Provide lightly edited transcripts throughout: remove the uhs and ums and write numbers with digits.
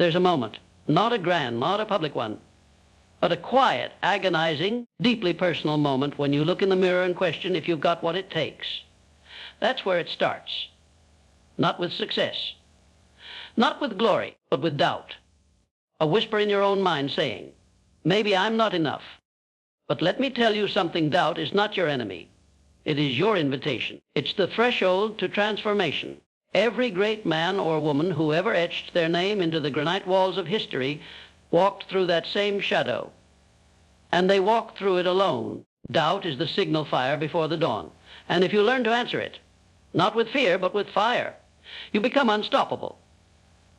There's a moment, not a grand, not a public one, but a quiet, agonizing, deeply personal moment when you look in the mirror and question if you've got what it takes. That's where it starts. Not with success, not with glory, but with doubt. A whisper in your own mind saying, maybe I'm not enough. But let me tell you something, doubt is not your enemy. It is your invitation. It's the threshold to transformation. Every great man or woman who ever etched their name into the granite walls of history walked through that same shadow. And they walked through it alone. Doubt is the signal fire before the dawn. And if you learn to answer it, not with fear, but with fire, you become unstoppable.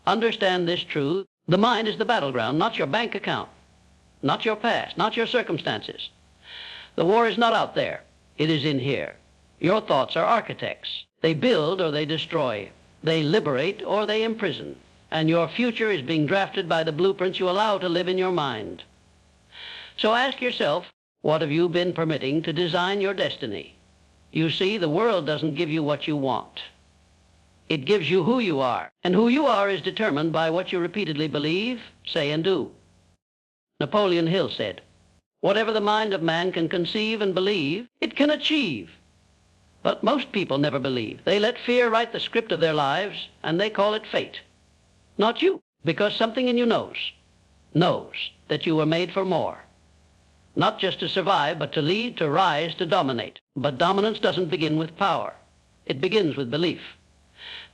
Understand this truth. The mind is the battleground, not your bank account, not your past, not your circumstances. The war is not out there. It is in here. Your thoughts are architects. They build or they destroy. They liberate or they imprison. And your future is being drafted by the blueprints you allow to live in your mind. So ask yourself, what have you been permitting to design your destiny? You see, the world doesn't give you what you want. It gives you who you are. And who you are is determined by what you repeatedly believe, say, and do. Napoleon Hill said, whatever the mind of man can conceive and believe, it can achieve. But most people never believe. They let fear write the script of their lives, and they call it fate. Not you, because something in you knows that you were made for more. Not just to survive, but to lead, to rise, to dominate. But dominance doesn't begin with power. It begins with belief.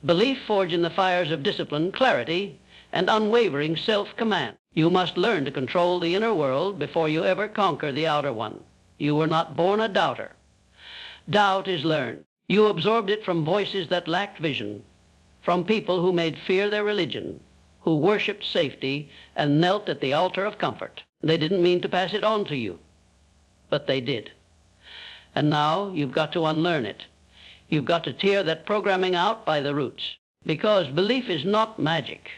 Belief forged in the fires of discipline, clarity, and unwavering self-command. You must learn to control the inner world before you ever conquer the outer one. You were not born a doubter. Doubt is learned. You absorbed it from voices that lacked vision, from people who made fear their religion, who worshipped safety and knelt at the altar of comfort. They didn't mean to pass it on to you, but they did. And now you've got to unlearn it. You've got to tear that programming out by the roots, because belief is not magic.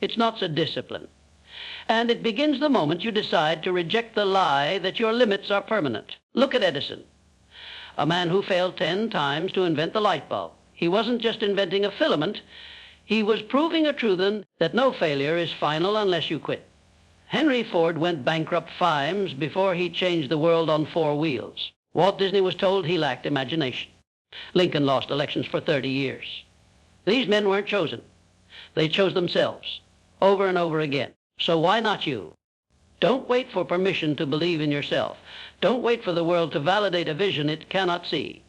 It's not a discipline. And it begins the moment you decide to reject the lie that your limits are permanent. Look at Edison, a man who failed 10 times to invent the light bulb. He wasn't just inventing a filament. He was proving a truth that no failure is final unless you quit. Henry Ford went bankrupt 5 times before he changed the world on 4 wheels. Walt Disney was told he lacked imagination. Lincoln lost elections for 30 years. These men weren't chosen. They chose themselves, over and over again. So why not you? Don't wait for permission to believe in yourself. Don't wait for the world to validate a vision it cannot see.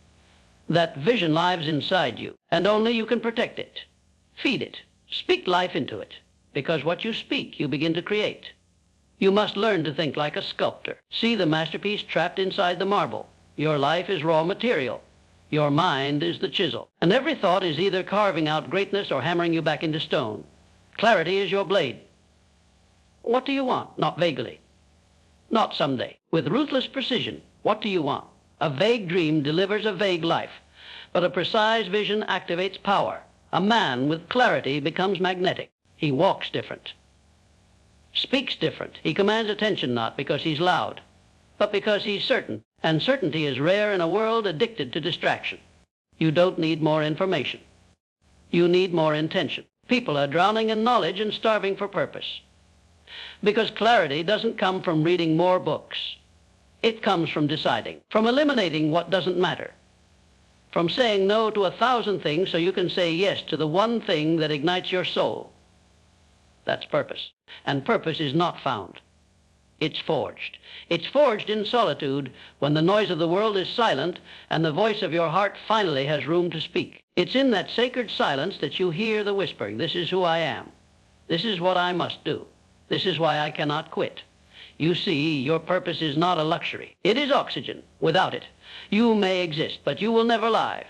That vision lives inside you, and only you can protect it. Feed it. Speak life into it, because what you speak, you begin to create. You must learn to think like a sculptor. See the masterpiece trapped inside the marble. Your life is raw material. Your mind is the chisel. And every thought is either carving out greatness or hammering you back into stone. Clarity is your blade. What do you want? Not vaguely. Not someday. With ruthless precision, what do you want? A vague dream delivers a vague life, but a precise vision activates power. A man with clarity becomes magnetic. He walks different, speaks different. He commands attention not because he's loud, but because he's certain. And certainty is rare in a world addicted to distraction. You don't need more information. You need more intention. People are drowning in knowledge and starving for purpose. Because clarity doesn't come from reading more books. It comes from deciding, from eliminating what doesn't matter, from saying no to 1,000 things so you can say yes to the one thing that ignites your soul. That's purpose. And purpose is not found. It's forged. It's forged in solitude when the noise of the world is silent and the voice of your heart finally has room to speak. It's in that sacred silence that you hear the whispering, this is who I am. This is what I must do. This is why I cannot quit. You see, your purpose is not a luxury. It is oxygen. Without it, you may exist, but you will never live.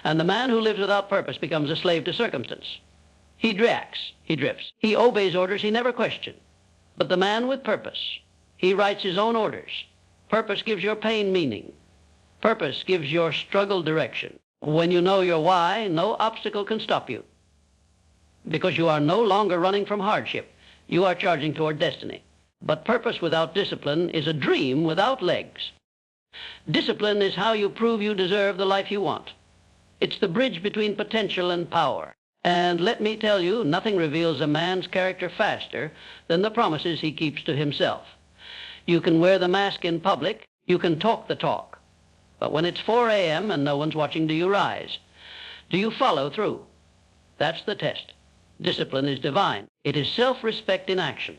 And the man who lives without purpose becomes a slave to circumstance. He reacts, he drifts. He obeys orders he never questioned. But the man with purpose, he writes his own orders. Purpose gives your pain meaning. Purpose gives your struggle direction. When you know your why, no obstacle can stop you. Because you are no longer running from hardship. You are charging toward destiny. But purpose without discipline is a dream without legs. Discipline is how you prove you deserve the life you want. It's the bridge between potential and power. And let me tell you, nothing reveals a man's character faster than the promises he keeps to himself. You can wear the mask in public, you can talk the talk. But when it's 4 a.m. and no one's watching, do you rise? Do you follow through? That's the test. Discipline is divine. It is self-respect in action.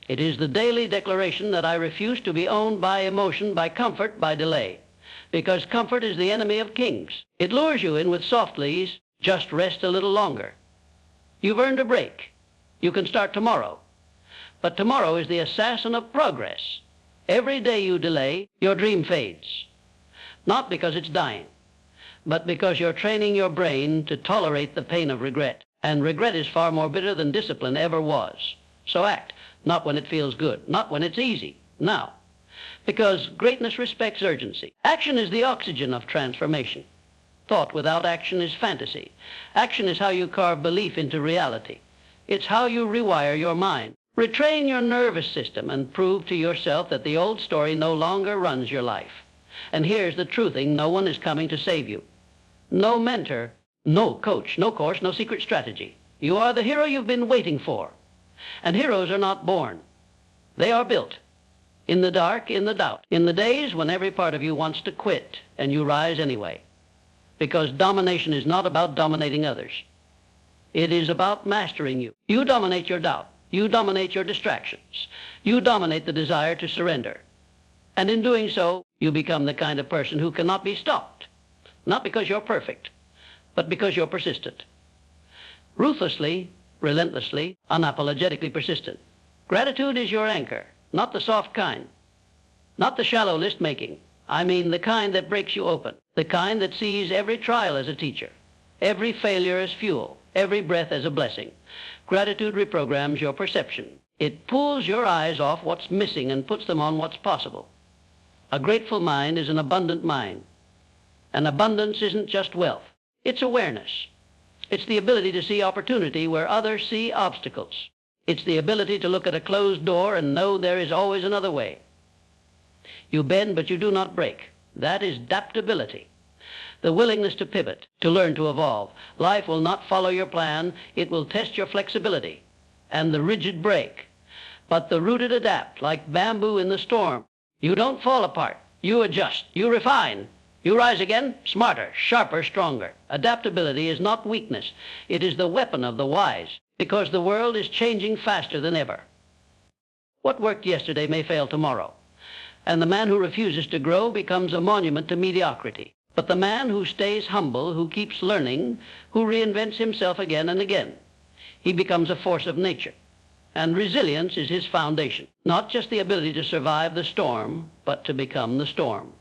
It is the daily declaration that I refuse to be owned by emotion, by comfort, by delay. Because comfort is the enemy of kings. It lures you in with soft lees. Just rest a little longer. You've earned a break. You can start tomorrow. But tomorrow is the assassin of progress. Every day you delay, your dream fades. Not because it's dying, but because you're training your brain to tolerate the pain of regret. And regret is far more bitter than discipline ever was. So act, not when it feels good, not when it's easy, now. Because greatness respects urgency. Action is the oxygen of transformation. Thought without action is fantasy. Action is how you carve belief into reality. It's how you rewire your mind. Retrain your nervous system and prove to yourself that the old story no longer runs your life. And here's the true thing: no one is coming to save you. No mentor, no coach, no course, no secret strategy. You are the hero you've been waiting for. And heroes are not born. They are built. In the dark, in the doubt, in the days when every part of you wants to quit and you rise anyway. Because domination is not about dominating others. It is about mastering you. You dominate your doubt. You dominate your distractions. You dominate the desire to surrender. And in doing so, you become the kind of person who cannot be stopped. Not because you're perfect, but because you're persistent. Ruthlessly, relentlessly, unapologetically persistent. Gratitude is your anchor, not the soft kind. Not the shallow list-making. I mean the kind that breaks you open. The kind that sees every trial as a teacher, every failure as fuel, every breath as a blessing. Gratitude reprograms your perception. It pulls your eyes off what's missing and puts them on what's possible. A grateful mind is an abundant mind. And abundance isn't just wealth. It's awareness. It's the ability to see opportunity where others see obstacles. It's the ability to look at a closed door and know there is always another way. You bend, but you do not break. That is adaptability. The willingness to pivot, to learn to evolve. Life will not follow your plan. It will test your flexibility. And the rigid break. But the rooted adapt, like bamboo in the storm. You don't fall apart. You adjust. You refine. You rise again, smarter, sharper, stronger. Adaptability is not weakness. It is the weapon of the wise, because the world is changing faster than ever. What worked yesterday may fail tomorrow. And the man who refuses to grow becomes a monument to mediocrity. But the man who stays humble, who keeps learning, who reinvents himself again and again, he becomes a force of nature. And resilience is his foundation. Not just the ability to survive the storm, but to become the storm.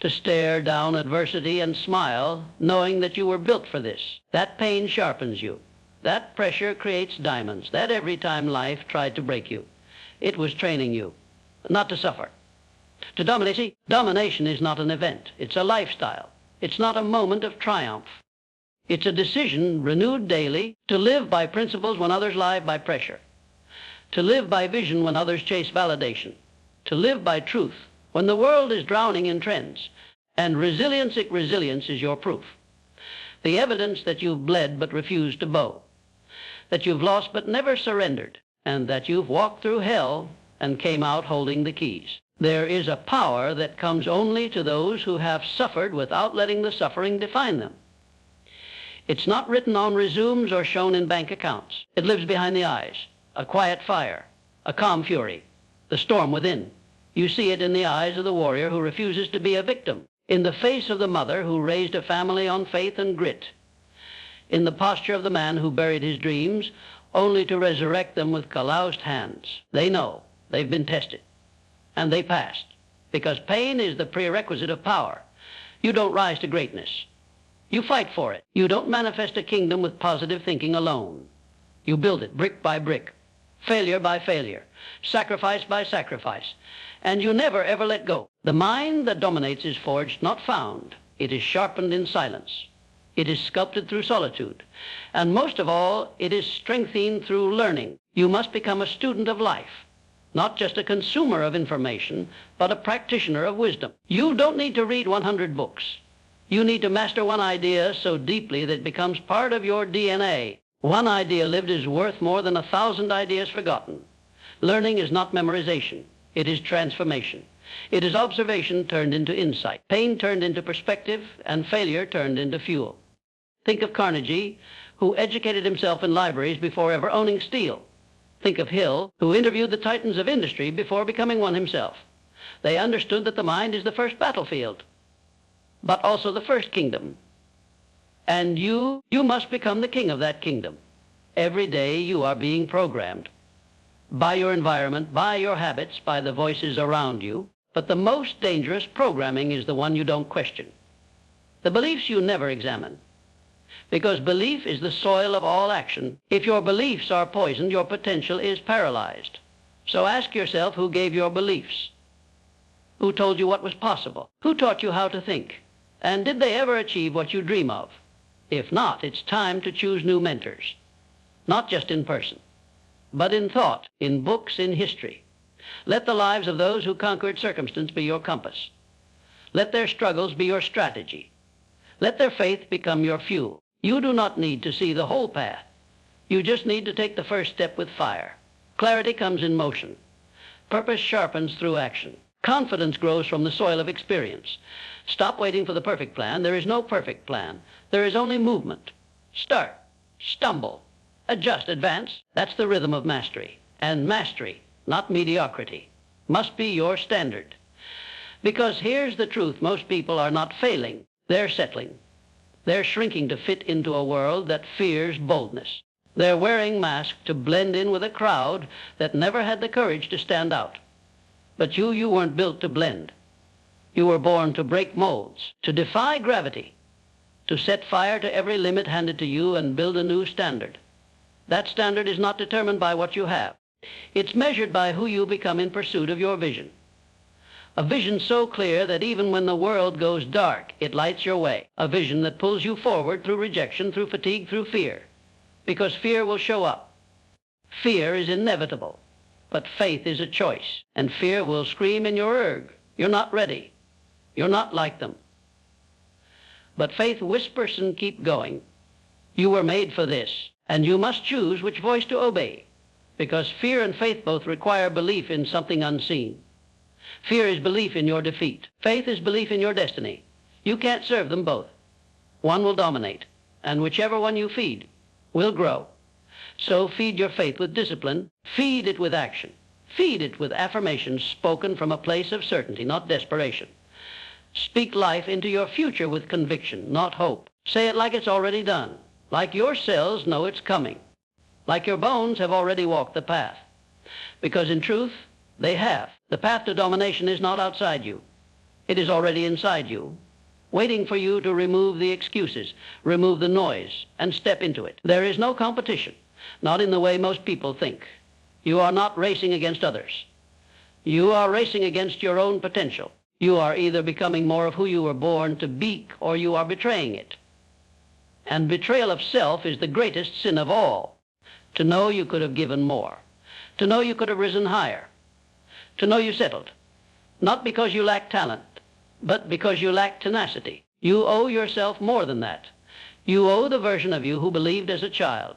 To stare down adversity and smile, knowing that you were built for this. That pain sharpens you. That pressure creates diamonds. That every time life tried to break you, it was training you, not to suffer. To dominate. See, domination is not an event. It's a lifestyle. It's not a moment of triumph. It's a decision renewed daily to live by principles when others lie by pressure. To live by vision when others chase validation. To live by truth when the world is drowning in trends. And resilience is your proof. The evidence that you've bled but refused to bow. That you've lost but never surrendered. And that you've walked through hell and came out holding the keys. There is a power that comes only to those who have suffered without letting the suffering define them. It's not written on resumes or shown in bank accounts. It lives behind the eyes. A quiet fire, a calm fury, the storm within. You see it in the eyes of the warrior who refuses to be a victim, in the face of the mother who raised a family on faith and grit, in the posture of the man who buried his dreams only to resurrect them with calloused hands. They know they've been tested. And they passed, because pain is the prerequisite of power. You don't rise to greatness. You fight for it. You don't manifest a kingdom with positive thinking alone. You build it brick by brick, failure by failure, sacrifice by sacrifice, and you never ever let go. The mind that dominates is forged, not found. It is sharpened in silence. It is sculpted through solitude. And most of all, it is strengthened through learning. You must become a student of life. Not just a consumer of information, but a practitioner of wisdom. You don't need to read 100 books. You need to master one idea so deeply that it becomes part of your DNA. One idea lived is worth more than 1,000 ideas forgotten. Learning is not memorization. It is transformation. It is observation turned into insight, pain turned into perspective, and failure turned into fuel. Think of Carnegie, who educated himself in libraries before ever owning steel. Think of Hill, who interviewed the titans of industry before becoming one himself. They understood that the mind is the first battlefield, but also the first kingdom. And you must become the king of that kingdom. Every day you are being programmed by your environment, by your habits, by the voices around you. But the most dangerous programming is the one you don't question. The beliefs you never examine. Because belief is the soil of all action. If your beliefs are poisoned, your potential is paralyzed. So ask yourself, who gave your beliefs? Who told you what was possible? Who taught you how to think? And did they ever achieve what you dream of? If not, it's time to choose new mentors. Not just in person, but in thought, in books, in history. Let the lives of those who conquered circumstance be your compass. Let their struggles be your strategy. Let their faith become your fuel. You do not need to see the whole path. You just need to take the first step with fire. Clarity comes in motion. Purpose sharpens through action. Confidence grows from the soil of experience. Stop waiting for the perfect plan. There is no perfect plan. There is only movement. Start, stumble, adjust, advance. That's the rhythm of mastery. And mastery, not mediocrity, must be your standard. Because here's the truth, most people are not failing, they're settling. They're shrinking to fit into a world that fears boldness. They're wearing masks to blend in with a crowd that never had the courage to stand out. But you weren't built to blend. You were born to break molds, to defy gravity, to set fire to every limit handed to you and build a new standard. That standard is not determined by what you have. It's measured by who you become in pursuit of your vision. A vision so clear that even when the world goes dark, it lights your way. A vision that pulls you forward through rejection, through fatigue, through fear. Because fear will show up. Fear is inevitable, but faith is a choice. And fear will scream in your ear, you're not ready. You're not like them. But faith whispers and keep going. You were made for this, and you must choose which voice to obey. Because fear and faith both require belief in something unseen. Fear is belief in your defeat. Faith is belief in your destiny. You can't serve them both. One will dominate, and whichever one you feed will grow. So feed your faith with discipline. Feed it with action. Feed it with affirmations spoken from a place of certainty, not desperation. Speak life into your future with conviction, not hope. Say it like it's already done, like your cells know it's coming, like your bones have already walked the path. Because in truth, they have. The path to domination is not outside you. It is already inside you, waiting for you to remove the excuses, remove the noise, and step into it. There is no competition, not in the way most people think. You are not racing against others. You are racing against your own potential. You are either becoming more of who you were born to be, or you are betraying it. And betrayal of self is the greatest sin of all. To know you could have given more. To know you could have risen higher. To know you settled. Not because you lack talent, but because you lack tenacity. You owe yourself more than that. You owe the version of you who believed as a child.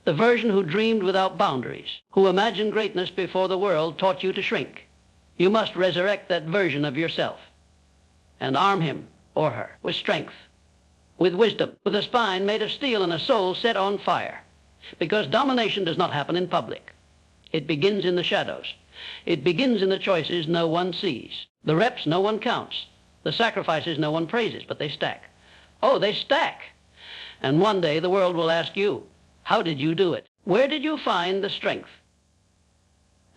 The version who dreamed without boundaries, who imagined greatness before the world taught you to shrink. You must resurrect that version of yourself and arm him or her with strength, with wisdom, with a spine made of steel and a soul set on fire. Because domination does not happen in public. It begins in the shadows. It begins in the choices no one sees. The reps no one counts. The sacrifices no one praises, but they stack. Oh, they stack. And one day the world will ask you, how did you do it? Where did you find the strength?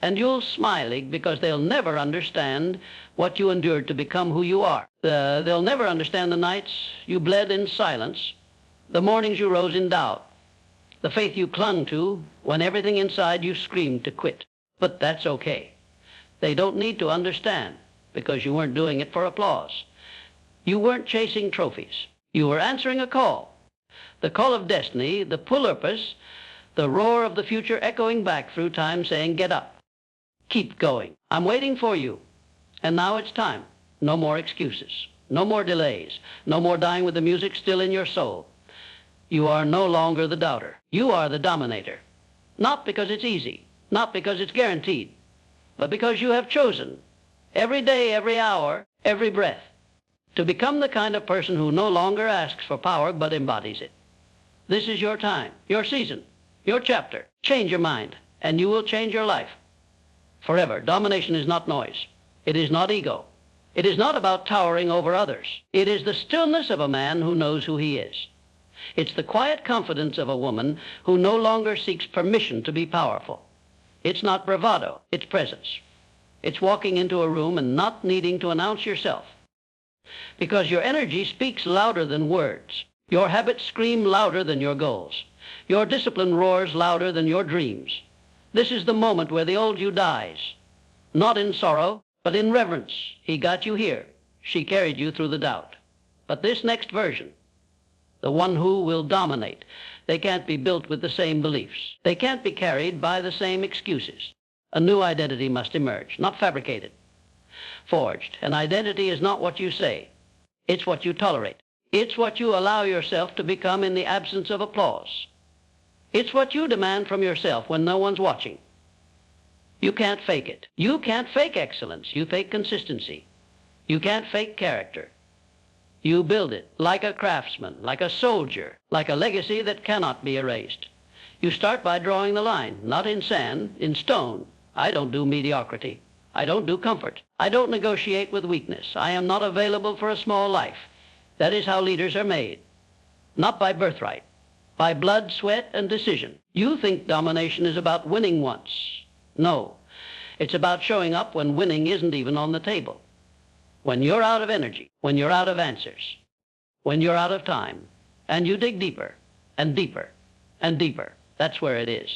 And you'll smile because they'll never understand what you endured to become who you are. They'll never understand the nights you bled in silence, the mornings you rose in doubt, the faith you clung to when everything inside you screamed to quit. But that's okay. They don't need to understand because you weren't doing it for applause. You weren't chasing trophies. You were answering a call. The call of destiny, the pull-purpose, the roar of the future echoing back through time saying, get up. Keep going. I'm waiting for you. And now it's time. No more excuses. No more delays. No more dying with the music still in your soul. You are no longer the doubter. You are the dominator. Not because it's easy, not because it's guaranteed, but because you have chosen every day, every hour, every breath to become the kind of person who no longer asks for power but embodies it. This is your time, your season, your chapter. Change your mind, and you will change your life forever. Domination is not noise. It is not ego. It is not about towering over others. It is the stillness of a man who knows who he is. It's the quiet confidence of a woman who no longer seeks permission to be powerful. It's not bravado, it's presence. It's walking into a room and not needing to announce yourself. Because your energy speaks louder than words. Your habits scream louder than your goals. Your discipline roars louder than your dreams. This is the moment where the old you dies. Not in sorrow, but in reverence. He got you here. She carried you through the doubt. But this next version, the one who will dominate, they can't be built with the same beliefs. They can't be carried by the same excuses. A new identity must emerge, not fabricated, forged. An identity is not what you say. It's what you tolerate. It's what you allow yourself to become in the absence of applause. It's what you demand from yourself when no one's watching. You can't fake it. You can't fake excellence. You fake consistency. You can't fake character. You build it like a craftsman, like a soldier, like a legacy that cannot be erased. You start by drawing the line, not in sand, in stone. I don't do mediocrity. I don't do comfort. I don't negotiate with weakness. I am not available for a small life. That is how leaders are made. Not by birthright, by blood, sweat, and decision. You think domination is about winning once. No, it's about showing up when winning isn't even on the table. When you're out of energy, when you're out of answers, when you're out of time, and you dig deeper and deeper and deeper, that's where it is.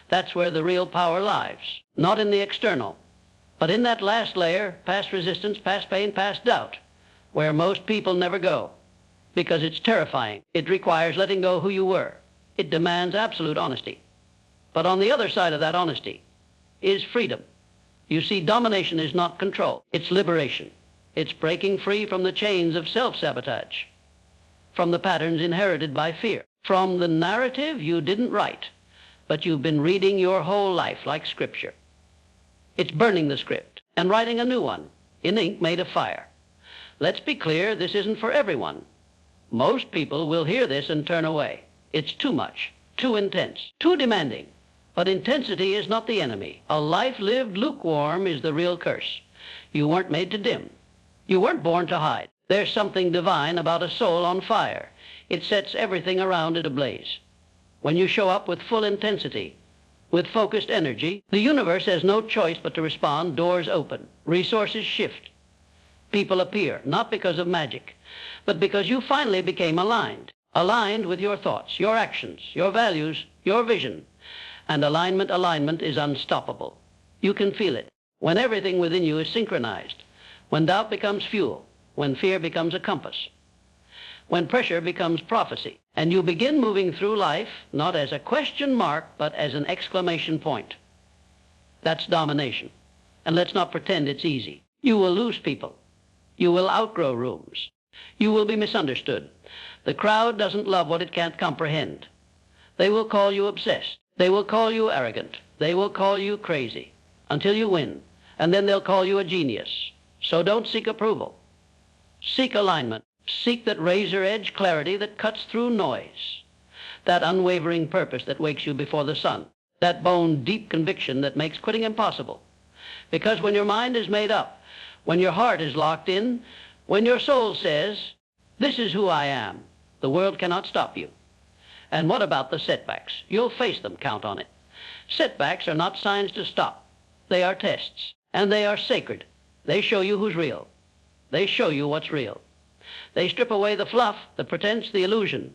That's where the real power lies, not in the external, but in that last layer, past resistance, past pain, past doubt, where most people never go, because it's terrifying. It requires letting go who you were. It demands absolute honesty. But on the other side of that honesty is freedom. You see, domination is not control. It's liberation. It's breaking free from the chains of self-sabotage, from the patterns inherited by fear, from the narrative you didn't write, but you've been reading your whole life like scripture. It's burning the script and writing a new one in ink made of fire. Let's be clear, this isn't for everyone. Most people will hear this and turn away. It's too much, too intense, too demanding. But intensity is not the enemy. A life lived lukewarm is the real curse. You weren't made to dim. You weren't born to hide. There's something divine about a soul on fire. It sets everything around it ablaze. When you show up with full intensity, with focused energy, the universe has no choice but to respond. Doors open. Resources shift. People appear, not because of magic, but because you finally became aligned. Aligned with your thoughts, your actions, your values, your vision. And alignment is unstoppable. You can feel it when everything within you is synchronized, when doubt becomes fuel, when fear becomes a compass, when pressure becomes prophecy, and you begin moving through life not as a question mark, but as an exclamation point. That's domination. And let's not pretend it's easy. You will lose people. You will outgrow rooms. You will be misunderstood. The crowd doesn't love what it can't comprehend. They will call you obsessed. They will call you arrogant. They will call you crazy until you win, and then they'll call you a genius. So don't seek approval. Seek alignment. Seek that razor-edge clarity that cuts through noise, that unwavering purpose that wakes you before the sun, that bone-deep conviction that makes quitting impossible. Because when your mind is made up, when your heart is locked in, when your soul says, "This is who I am," the world cannot stop you. And what about the setbacks? You'll face them, count on it. Setbacks are not signs to stop. They are tests, and they are sacred. They show you who's real. They show you what's real. They strip away the fluff, the pretense, the illusion,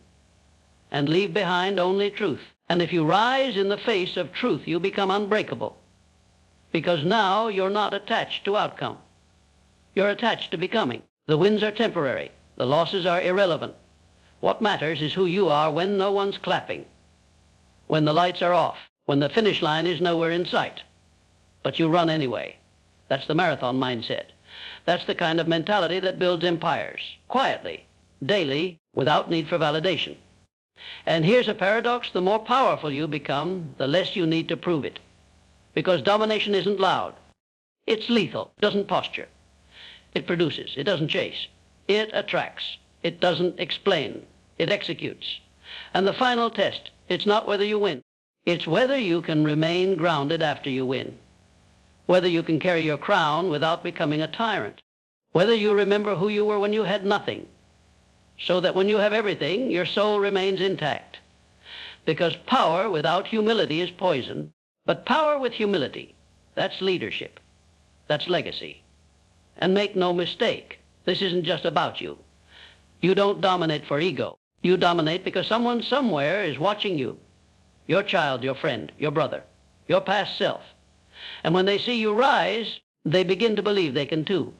and leave behind only truth. And if you rise in the face of truth, you become unbreakable. Because now you're not attached to outcome. You're attached to becoming. The wins are temporary. The losses are irrelevant. What matters is who you are when no one's clapping, when the lights are off, when the finish line is nowhere in sight. But you run anyway. That's the marathon mindset. That's the kind of mentality that builds empires, quietly, daily, without need for validation. And here's a paradox: the more powerful you become, the less you need to prove it. Because domination isn't loud. It's lethal. It doesn't posture. It produces. It doesn't chase. It attracts. It doesn't explain. It executes. And the final test, it's not whether you win. It's whether you can remain grounded after you win. Whether you can carry your crown without becoming a tyrant. Whether you remember who you were when you had nothing, so that when you have everything, your soul remains intact. Because power without humility is poison, but power with humility, that's leadership. That's legacy. And make no mistake, this isn't just about you. You don't dominate for ego. You dominate because someone somewhere is watching you. Your child, your friend, your brother, your past self. And when they see you rise, they begin to believe they can too.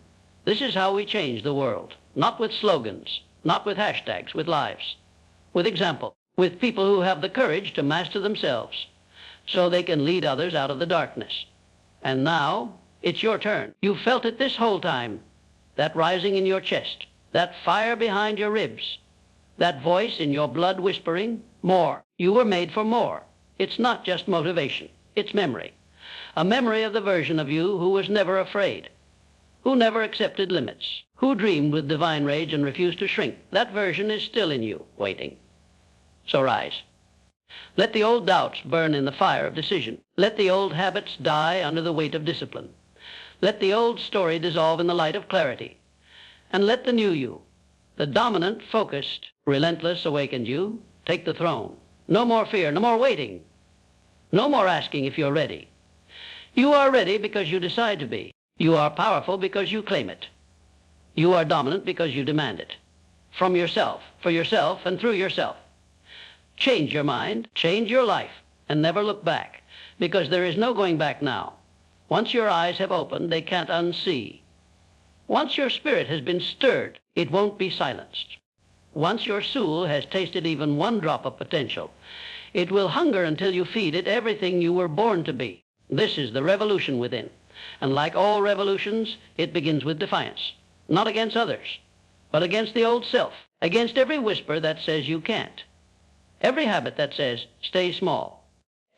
This is how we change the world. Not with slogans, not with hashtags, with lives. With example, with people who have the courage to master themselves so they can lead others out of the darkness. And now, it's your turn. You've felt it this whole time. That rising in your chest, that fire behind your ribs, that voice in your blood whispering, more. You were made for more. It's not just motivation. It's memory. A memory of the version of you who was never afraid, who never accepted limits, who dreamed with divine rage and refused to shrink. That version is still in you, waiting. So rise. Let the old doubts burn in the fire of decision. Let the old habits die under the weight of discipline. Let the old story dissolve in the light of clarity. And let the new you, the dominant, focused, relentless, awakened you, take the throne. No more fear, no more waiting. No more asking if you're ready. You are ready because you decide to be. You are powerful because you claim it. You are dominant because you demand it. From yourself, for yourself, and through yourself. Change your mind, change your life, and never look back, because there is no going back now. Once your eyes have opened, they can't unsee. Once your spirit has been stirred, it won't be silenced. Once your soul has tasted even one drop of potential, it will hunger until you feed it everything you were born to be. This is the revolution within. And like all revolutions, it begins with defiance. Not against others, but against the old self. Against every whisper that says you can't. Every habit that says, stay small.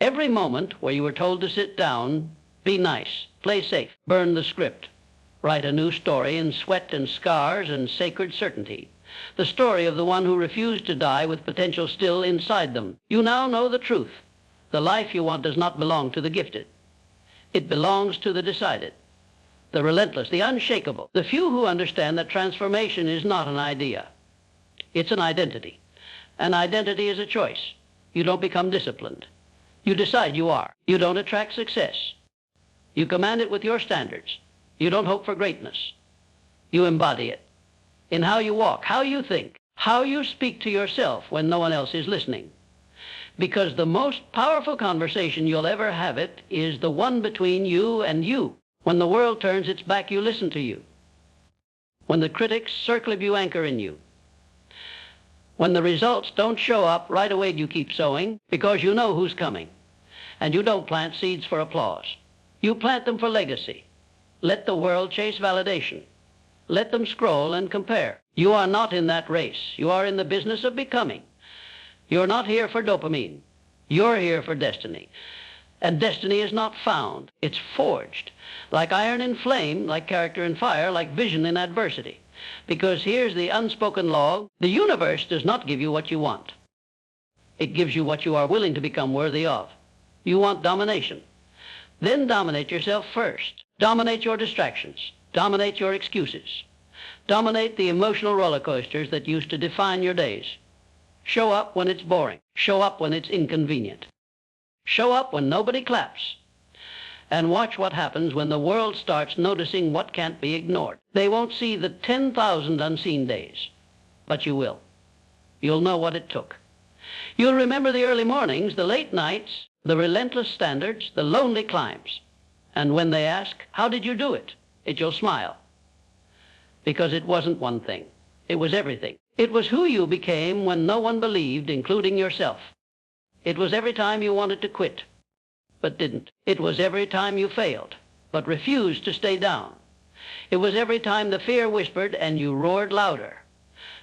Every moment where you were told to sit down, be nice, play safe, burn the script. Write a new story in sweat and scars and sacred certainty. The story of the one who refused to die with potential still inside them. You now know the truth. The life you want does not belong to the gifted. It belongs to the decided, the relentless, the unshakable, the few who understand that transformation is not an idea. It's an identity. An identity is a choice. You don't become disciplined. You decide you are. You don't attract success. You command it with your standards. You don't hope for greatness. You embody it. In how you walk, how you think, how you speak to yourself when no one else is listening. Because the most powerful conversation you'll ever have it is the one between you and you. When the world turns its back, you listen to you. When the critics circle of you anchor in you. When the results don't show up, right away you keep sowing because you know who's coming. And you don't plant seeds for applause. You plant them for legacy. Let the world chase validation. Let them scroll and compare. You are not in that race. You are in the business of becoming. You're not here for dopamine. You're here for destiny. And destiny is not found. It's forged. Like iron in flame, like character in fire, like vision in adversity. Because here's the unspoken law. The universe does not give you what you want. It gives you what you are willing to become worthy of. You want domination. Then dominate yourself first. Dominate your distractions. Dominate your excuses. Dominate the emotional roller coasters that used to define your days. Show up when it's boring. Show up when it's inconvenient. Show up when nobody claps. And watch what happens when the world starts noticing what can't be ignored. They won't see the 10,000 unseen days, but you will. You'll know what it took. You'll remember the early mornings, the late nights, the relentless standards, the lonely climbs. And when they ask, how did you do it? You'll smile. Because it wasn't one thing. It was everything. It was who you became when no one believed, including yourself. It was every time you wanted to quit, but didn't. It was every time you failed, but refused to stay down. It was every time the fear whispered and you roared louder.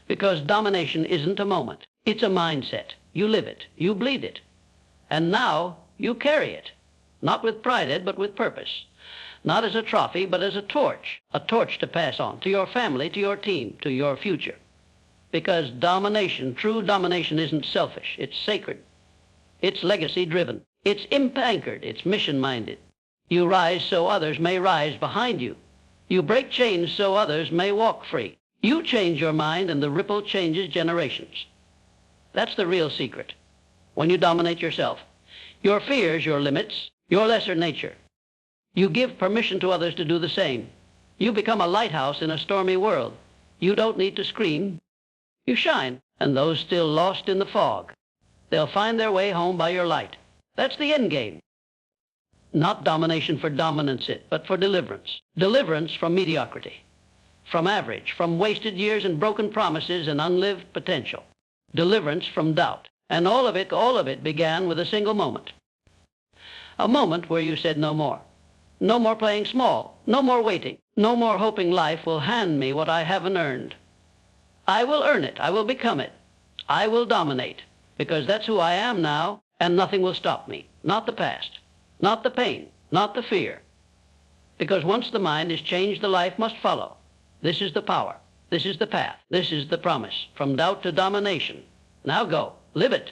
Because domination isn't a moment. It's a mindset. You live it. You bleed it. And now you carry it, not with pride, Ed, but with purpose. Not as a trophy, but as a torch to pass on to your family, to your team, to your future. Because domination, true domination, isn't selfish. It's sacred. It's legacy-driven. It's imp-anchored. It's mission-minded. You rise so others may rise behind you. You break chains so others may walk free. You change your mind and the ripple changes generations. That's the real secret. When you dominate yourself, your fears, your limits, your lesser nature. You give permission to others to do the same. You become a lighthouse in a stormy world. You don't need to scream. You shine, and those still lost in the fog, they'll find their way home by your light. That's the end game. Not domination for dominance, but for deliverance. Deliverance from mediocrity, from average, from wasted years and broken promises and unlived potential. Deliverance from doubt. And all of it began with a single moment. A moment where you said no more. No more playing small. No more waiting. No more hoping life will hand me what I haven't earned. I will earn it. I will become it. I will dominate. Because that's who I am now, and nothing will stop me. Not the past. Not the pain. Not the fear. Because once the mind is changed, the life must follow. This is the power. This is the path. This is the promise. From doubt to domination. Now go. Live it.